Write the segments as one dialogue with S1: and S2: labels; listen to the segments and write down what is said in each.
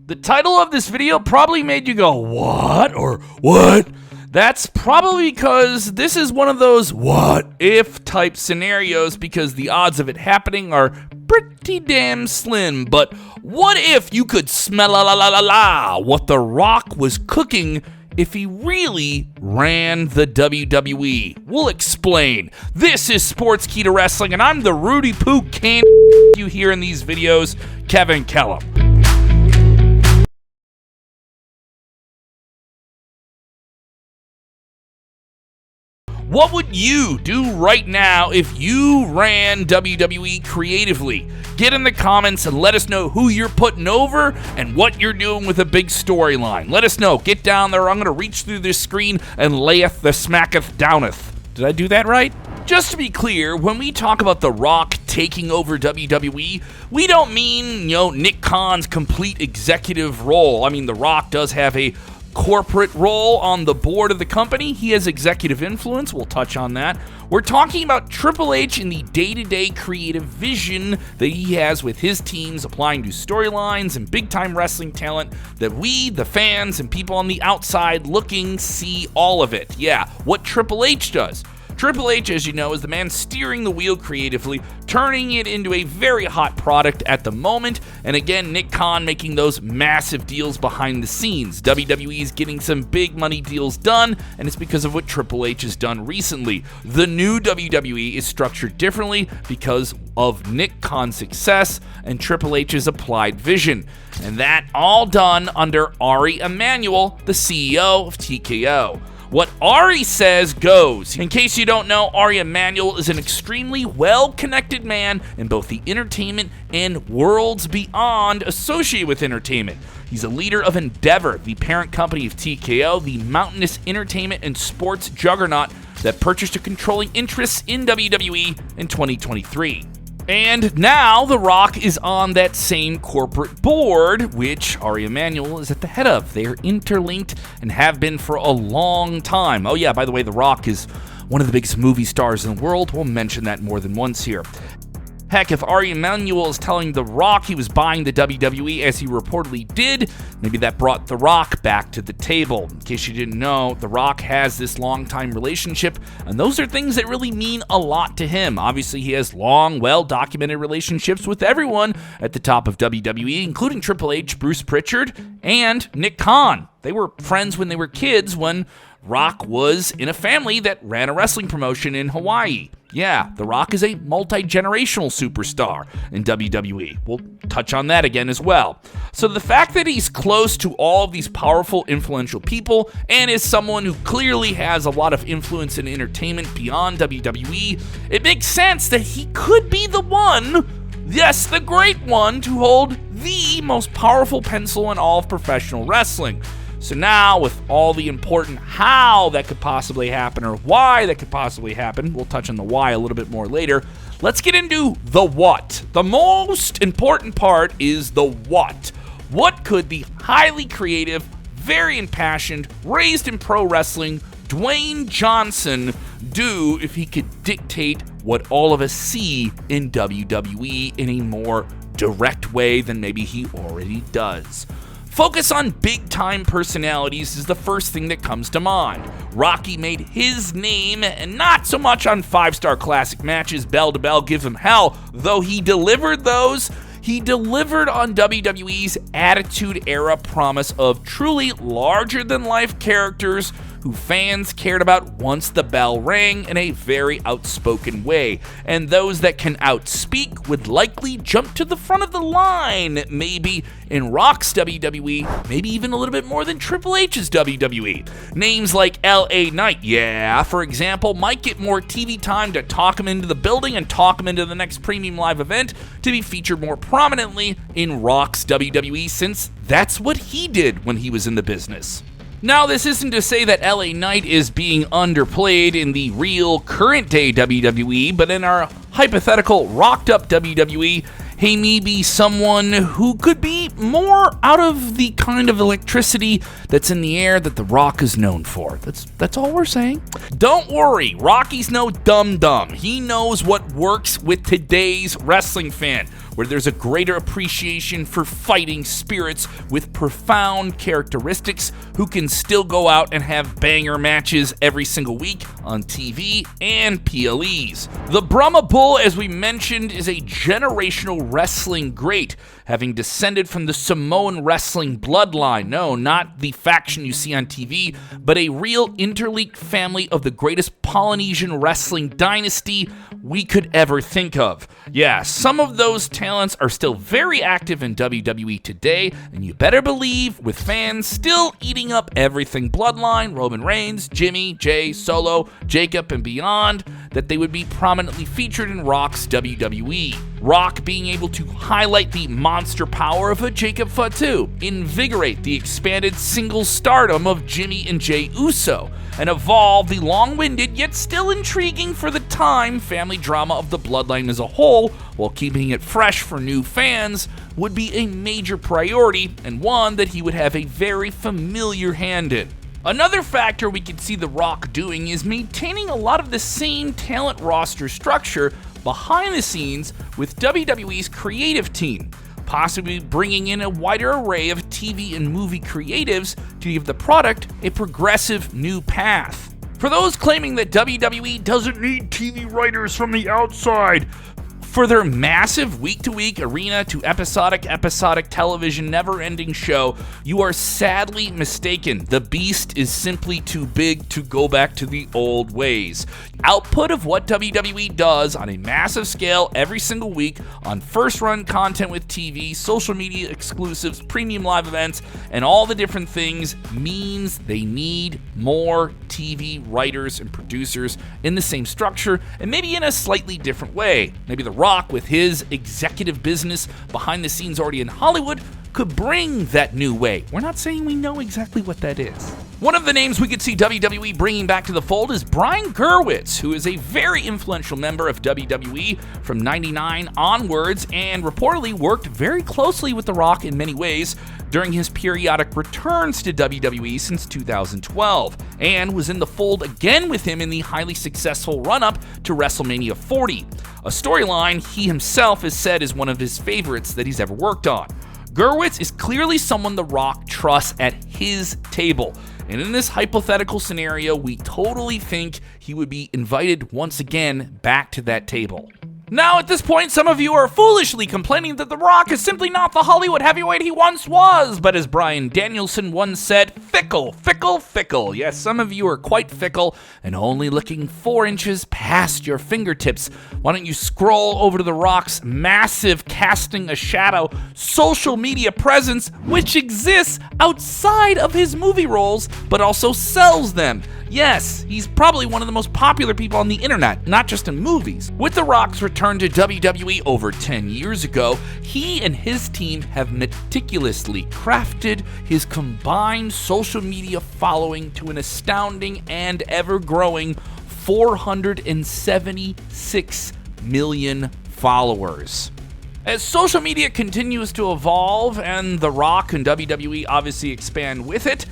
S1: The title of this video probably made you go, what? Or what? That's probably because this is one of those what if type scenarios because the odds of it happening are pretty damn slim. But what if you could smell what The Rock was cooking if he really ran the WWE? We'll explain. This is Sportskeeda Wrestling, and I'm the Rudy Poo can you hear in these videos, Kevin Kellum. What would you do right now if you ran WWE creatively? Get in the comments and let us know who you're putting over and what you're doing with a big storyline. Let us know. Get down there. I'm going to reach through this screen and layeth the smacketh downeth. Did I do that right? Just to be clear, when we talk about The Rock taking over WWE, we don't mean, Nick Khan's complete executive role. I mean, The Rock does have a corporate role on the board of the company. He has executive influence. We'll touch on that. We're talking about Triple H and the day-to-day creative vision that he has with his teams, applying to storylines and big-time wrestling talent that we, the fans, and people on the outside looking, see all of it. Yeah, what Triple H does. Triple H, as you know, is the man steering the wheel creatively, turning it into a very hot product at the moment, and again, Nick Khan making those massive deals behind the scenes. WWE is getting some big money deals done, and it's because of what Triple H has done recently. The new WWE is structured differently because of Nick Khan's success and Triple H's applied vision, and that all done under Ari Emanuel, the CEO of TKO. What Ari says goes. In case you don't know, Ari Emanuel is an extremely well-connected man in both the entertainment and worlds beyond associated with entertainment. He's a leader of Endeavor, the parent company of TKO, the mountainous entertainment and sports juggernaut that purchased a controlling interest in WWE in 2023. And now The Rock is on that same corporate board, which Ari Emanuel is at the head of. They are interlinked and have been for a long time. Oh yeah, by the way, The Rock is one of the biggest movie stars in the world. We'll mention that more than once here. Heck, if Ari Emanuel is telling The Rock he was buying the WWE as he reportedly did, maybe that brought The Rock back to the table. In case you didn't know, The Rock has this long-time relationship, and those are things that really mean a lot to him. Obviously, he has long, well-documented relationships with everyone at the top of WWE, including Triple H, Bruce Pritchard, and Nick Khan. They were friends when they were kids when Rock was in a family that ran a wrestling promotion in Hawaii. Yeah, The Rock is a multi-generational superstar in WWE. We'll touch on that again as well. So the fact that he's close to all of these powerful, influential people and is someone who clearly has a lot of influence in entertainment beyond WWE, it makes sense that he could be the one, yes, the great one, to hold the most powerful pencil in all of professional wrestling. So now, with all the important how that could possibly happen or why that could possibly happen, we'll touch on the why a little bit more later, let's get into the what. The most important part is the what. What could the highly creative, very impassioned, raised in pro wrestling Dwayne Johnson do if he could dictate what all of us see in WWE in a more direct way than maybe he already does? Focus on big-time personalities is the first thing that comes to mind. Rocky made his name, and not so much on five-star classic matches, bell-to-bell, give him hell, though he delivered those. He delivered on WWE's Attitude Era promise of truly larger-than-life characters who fans cared about once the bell rang in a very outspoken way. And those that can outspeak would likely jump to the front of the line, maybe in Rock's WWE, maybe even a little bit more than Triple H's WWE. Names like LA Knight, yeah, for example, might get more TV time to talk him into the building and talk him into the next premium live event to be featured more prominently in Rock's WWE, since that's what he did when he was in the business. Now, this isn't to say that LA Knight is being underplayed in the real current-day WWE, but in our hypothetical rocked-up WWE, he may be someone who could be more out of the kind of electricity that's in the air that The Rock is known for. That's all we're saying. Don't worry, Rocky's no dum-dum. He knows what works with today's wrestling fan. where there's a greater appreciation for fighting spirits with profound characteristics who can still go out and have banger matches every single week on TV and PLEs. The Brahma Bull, as we mentioned, is a generational wrestling great, having descended from the Samoan wrestling bloodline. No, not the faction you see on TV, but a real interleaked family of the greatest Polynesian wrestling dynasty we could ever think of. Yeah, some of those talents are still very active in WWE today, and you better believe, with fans still eating up everything Bloodline, Roman Reigns, Jimmy, Jay, Solo, Jacob, and beyond, that they would be prominently featured in Rock's WWE. Rock being able to highlight the monster power of a Jacob Fatu, invigorate the expanded single stardom of Jimmy and Jay Uso, and evolve the long-winded yet still intriguing for the time family drama of the Bloodline as a whole, while keeping it fresh for new fans, would be a major priority, and one that he would have a very familiar hand in. Another factor we could see The Rock doing is maintaining a lot of the same talent roster structure behind the scenes with WWE's creative team, possibly bringing in a wider array of TV and movie creatives to give the product a progressive new path. For those claiming that WWE doesn't need TV writers from the outside for their massive week-to-week arena-to-episodic television never-ending show, you are sadly mistaken. The beast is simply too big to go back to the old ways. Output of what WWE does on a massive scale every single week on first-run content with TV, social media exclusives, premium live events, and all the different things means they need more TV writers and producers in the same structure, and maybe in a slightly different way. Maybe The Rock, with his executive business behind the scenes already in Hollywood, could bring that new way. We're not saying we know exactly what that is. One of the names we could see WWE bringing back to the fold is Brian Gewirtz, who is a very influential member of WWE from '99 onwards and reportedly worked very closely with The Rock in many ways during his periodic returns to WWE since 2012, and was in the fold again with him in the highly successful run-up to WrestleMania 40, a storyline he himself has said is one of his favorites that he's ever worked on. Gewirtz is clearly someone The Rock trusts at his table, and in this hypothetical scenario, we totally think he would be invited once again back to that table. Now, at this point, some of you are foolishly complaining that The Rock is simply not the Hollywood heavyweight he once was, but as Bryan Danielson once said, fickle, fickle, fickle. Yes, some of you are quite fickle and only looking 4 inches past your fingertips. Why don't you scroll over to The Rock's massive casting a shadow social media presence, which exists outside of his movie roles, but also sells them. Yes, he's probably one of the most popular people on the internet, not just in movies. With The Rock's return to WWE over 10 years ago, he and his team have meticulously crafted his combined social media following to an astounding and ever-growing 476 million followers. As social media continues to evolve and The Rock and WWE obviously expand with it,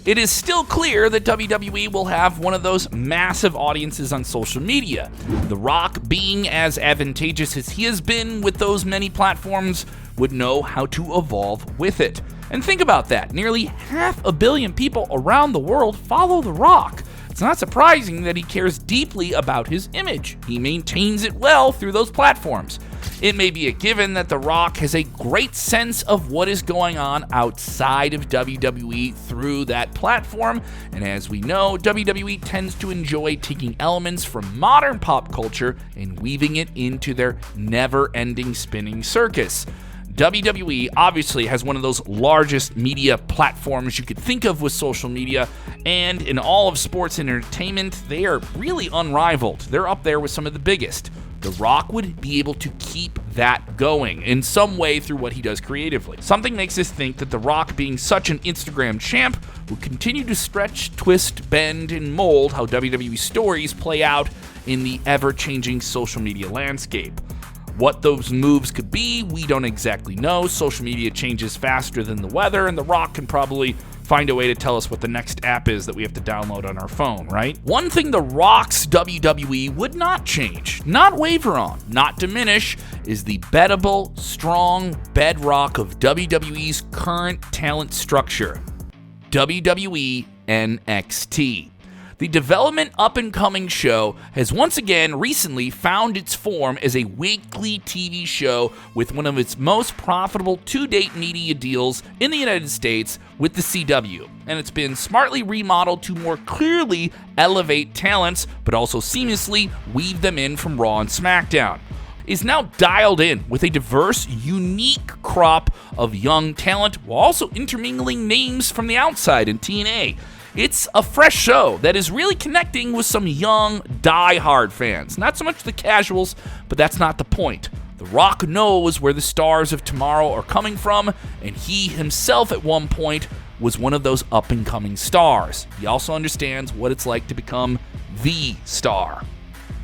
S1: it is still clear that WWE will have one of those massive audiences on social media. The Rock, being as advantageous as he has been with those many platforms, would know how to evolve with it. And think about that, nearly 500 million people around the world follow The Rock. It's not surprising that he cares deeply about his image. He maintains it well through those platforms. It may be a given that The Rock has a great sense of what is going on outside of WWE through that platform, and as we know, WWE tends to enjoy taking elements from modern pop culture and weaving it into their never-ending spinning circus. WWE obviously has one of those largest media platforms you could think of with social media, and in all of sports and entertainment, they are really unrivaled. They're up there with some of the biggest. The Rock would be able to keep that going in some way through what he does creatively. Something makes us think that The Rock, being such an Instagram champ, will continue to stretch, twist, bend, and mold how WWE stories play out in the ever-changing social media landscape. What those moves could be, we don't exactly know. Social media changes faster than the weather, and The Rock can probably find a way to tell us what the next app is that we have to download on our phone, right? One thing The Rock's WWE would not change, not waver on, not diminish, is the bettable, strong bedrock of WWE's current talent structure: WWE NXT. The development up-and-coming show has once again recently found its form as a weekly TV show with one of its most profitable to-date media deals in the United States with the CW, and it's been smartly remodeled to more clearly elevate talents, but also seamlessly weave them in from Raw and SmackDown. Is now dialed in with a diverse, unique crop of young talent while also intermingling names from the outside in TNA. It's a fresh show that is really connecting with some young, die-hard fans. Not so much the casuals, but that's not the point. The Rock knows where the stars of tomorrow are coming from, and he himself at one point was one of those up-and-coming stars. He also understands what it's like to become the star.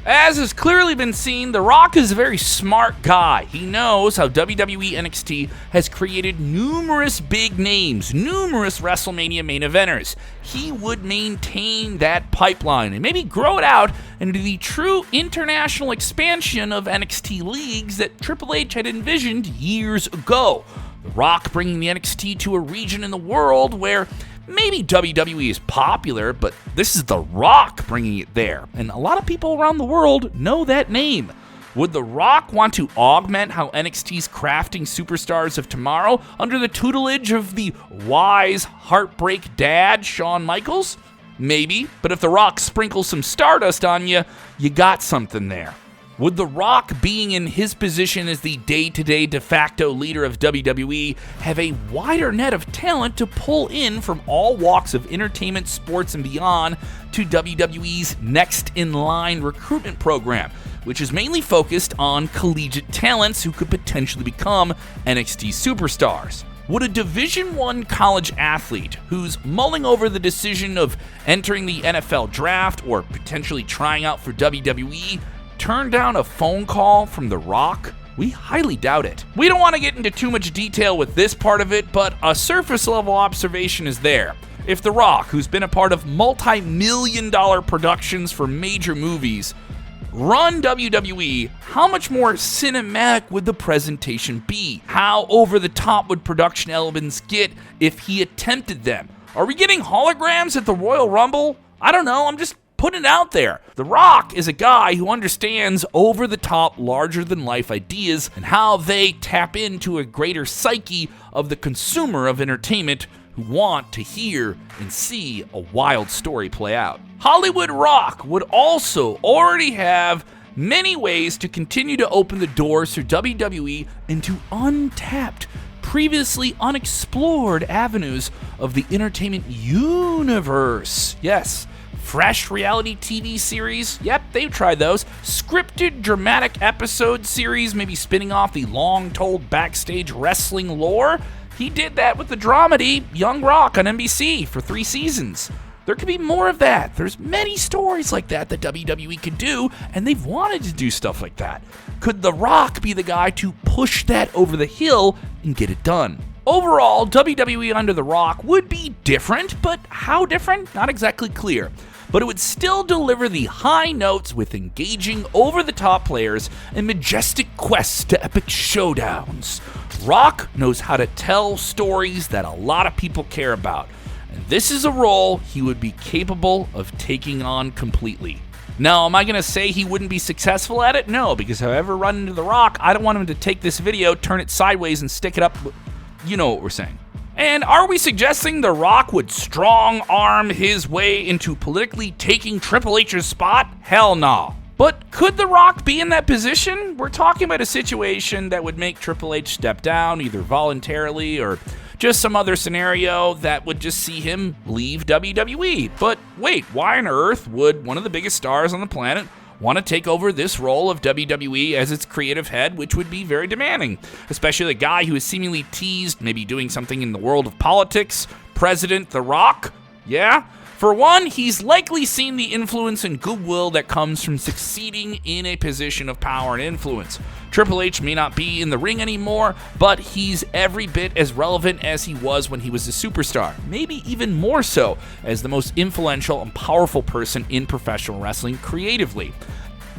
S1: As has clearly been seen, The Rock is a very smart guy. He knows how WWE NXT has created numerous big names, numerous WrestleMania main eventers. He would maintain that pipeline and maybe grow it out into the true international expansion of NXT leagues that Triple H had envisioned years ago. The Rock bringing the NXT to a region in the world where maybe WWE is popular, but this is The Rock bringing it there, and a lot of people around the world know that name. Would The Rock want to augment how NXT's crafting superstars of tomorrow under the tutelage of the wise heartbreak dad, Shawn Michaels? Maybe, but if The Rock sprinkles some stardust on you, you got something there. Would The Rock, being in his position as the day-to-day de facto leader of WWE, have a wider net of talent to pull in from all walks of entertainment, sports, and beyond to WWE's next-in-line recruitment program, which is mainly focused on collegiate talents who could potentially become NXT superstars? Would a Division I college athlete who's mulling over the decision of entering the NFL draft or potentially trying out for WWE turn down a phone call from The Rock? We highly doubt it. We don't want to get into too much detail with this part of it, but a surface-level observation is there. If The Rock, who's been a part of multi-million-dollar productions for major movies, run WWE, how much more cinematic would the presentation be? How over-the-top would production elements get if he attempted them? Are we getting holograms at the Royal Rumble? I don't know, I'm just putting it out there. The Rock is a guy who understands over-the-top, larger-than-life ideas and how they tap into a greater psyche of the consumer of entertainment who want to hear and see a wild story play out. Hollywood Rock would also already have many ways to continue to open the doors for WWE into untapped, previously unexplored avenues of the entertainment universe. Yes, fresh reality TV series, yep, they've tried those. Scripted dramatic episode series, maybe spinning off the long-told backstage wrestling lore. He did that with the dramedy Young Rock on NBC for 3 seasons. There could be more of that. There's many stories like that WWE could do, and they've wanted to do stuff like that. Could The Rock be the guy to push that over the hill and get it done? Overall, WWE under The Rock would be different, but how different? Not exactly clear. But it would still deliver the high notes with engaging over-the-top players and majestic quests to epic showdowns. Rock knows how to tell stories that a lot of people care about, and this is a role he would be capable of taking on completely. Now, am I going to say he wouldn't be successful at it? No, because if I ever run into The Rock, I don't want him to take this video, turn it sideways, and stick it up. You know what we're saying. And are we suggesting The Rock would strong-arm his way into politically taking Triple H's spot? Hell no. But could The Rock be in that position? We're talking about a situation that would make Triple H step down, either voluntarily or just some other scenario that would just see him leave WWE. But wait, why on earth would one of the biggest stars on the planet want to take over this role of WWE as its creative head, which would be very demanding, especially the guy who is seemingly teased maybe doing something in the world of politics, President The Rock? Yeah? For one, he's likely seen the influence and goodwill that comes from succeeding in a position of power and influence. Triple H may not be in the ring anymore, but he's every bit as relevant as he was when he was a superstar. Maybe even more so as the most influential and powerful person in professional wrestling creatively.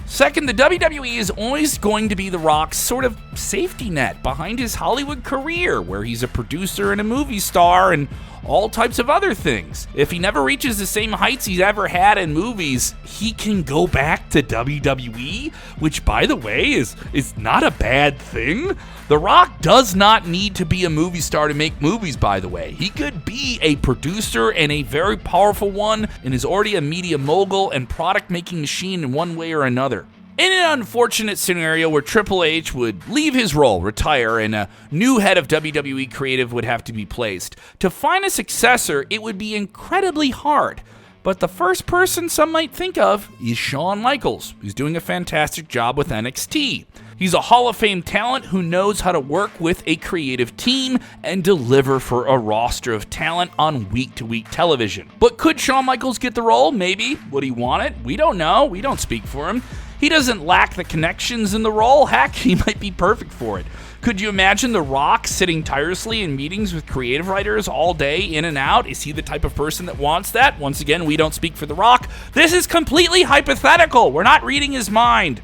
S1: Second, the WWE is always going to be The Rock's sort of safety net behind his Hollywood career, where he's a producer and a movie star and all types of other things. If he never reaches the same heights he's ever had in movies, he can go back to WWE, which, by the way, is not a bad thing. The Rock does not need to be a movie star to make movies, by the way. He could be a producer, and a very powerful one, and is already a media mogul and product-making machine in one way or another. In an unfortunate scenario where Triple H would leave his role, retire, and a new head of WWE creative would have to be placed, to find a successor, it would be incredibly hard. But the first person some might think of is Shawn Michaels, who's doing a fantastic job with NXT. He's a Hall of Fame talent who knows how to work with a creative team and deliver for a roster of talent on week-to-week television. But could Shawn Michaels get the role? Maybe. Would he want it? We don't know. We don't speak for him. He doesn't lack the connections in the role. Heck, he might be perfect for it. Could you imagine The Rock sitting tirelessly in meetings with creative writers all day, in and out? Is he the type of person that wants that? Once again, we don't speak for The Rock. This is completely hypothetical. We're not reading his mind.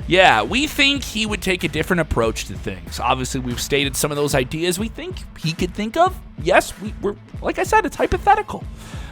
S1: Yeah, we think he would take a different approach to things. Obviously, we've stated some of those ideas we think he could think of. Yes, we're like I said, it's hypothetical.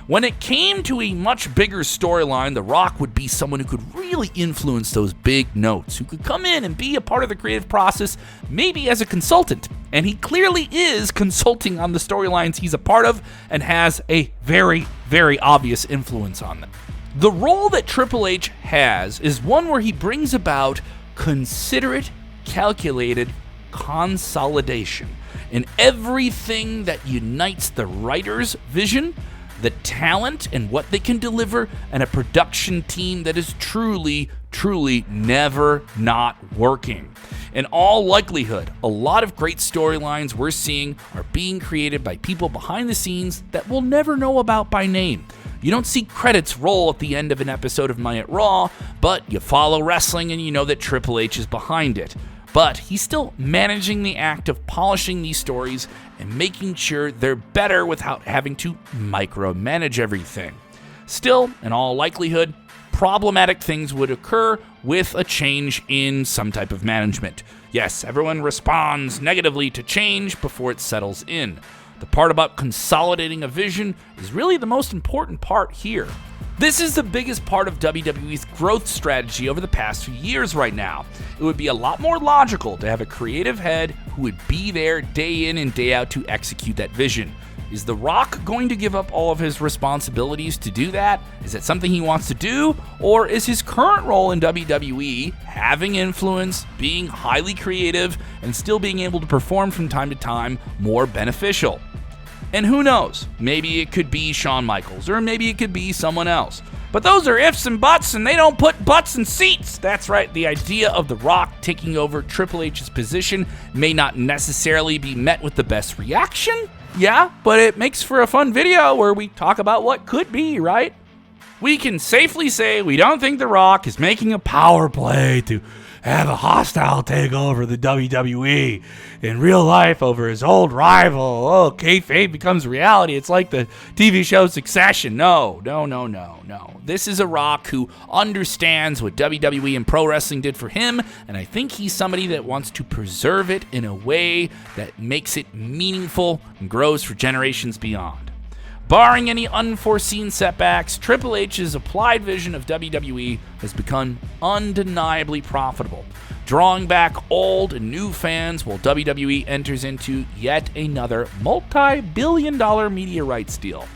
S1: When it came to a much bigger storyline, The Rock would be someone who could really influence those big notes, who could come in and be a part of the creative process, maybe as a consultant. And he clearly is consulting on the storylines he's a part of and has a very, very obvious influence on them. The role that Triple H has is one where he brings about considerate, calculated consolidation in everything that unites the writer's vision, the talent and what they can deliver, and a production team that is truly, truly never not working. In all likelihood, a lot of great storylines we're seeing are being created by people behind the scenes that we'll never know about by name. You don't see credits roll at the end of an episode of Monday at Raw, but you follow wrestling and you know that Triple H is behind it. But he's still managing the act of polishing these stories and making sure they're better without having to micromanage everything. Still, in all likelihood, problematic things would occur with a change in some type of management. Yes, everyone responds negatively to change before it settles in. The part about consolidating a vision is really the most important part here. This is the biggest part of WWE's growth strategy over the past few years right now. It would be a lot more logical to have a creative head who would be there day in and day out to execute that vision. Is The Rock going to give up all of his responsibilities to do that? Is it something he wants to do? Or is his current role in WWE, having influence, being highly creative, and still being able to perform from time to time, more beneficial? And who knows, maybe it could be Shawn Michaels, or maybe it could be someone else. But those are ifs and buts, and they don't put butts in seats. That's right, the idea of The Rock taking over Triple H's position may not necessarily be met with the best reaction. Yeah, but it makes for a fun video where we talk about what could be, right? We can safely say we don't think The Rock is making a power play to have a hostile take over the WWE in real life over his old rival. Oh, kayfabe becomes reality. It's like the TV show Succession. No. This is a Rock who understands what WWE and pro wrestling did for him, and I think he's somebody that wants to preserve it in a way that makes it meaningful and grows for generations beyond. Barring any unforeseen setbacks, Triple H's applied vision of WWE has become undeniably profitable, drawing back old and new fans while WWE enters into yet another multi-billion-dollar media rights deal.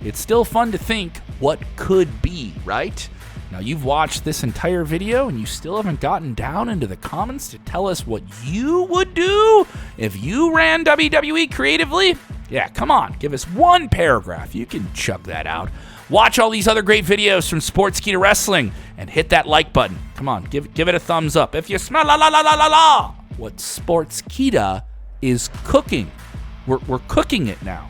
S1: It's still fun to think what could be, right? Now, you've watched this entire video and you still haven't gotten down into the comments to tell us what you would do if you ran WWE creatively? Yeah, come on, give us one paragraph. You can chug that out. Watch all these other great videos from Sportskeeda Wrestling and hit that like button. Come on, give it a thumbs up. If you smell what Sportskeeda is cooking, we're cooking it now.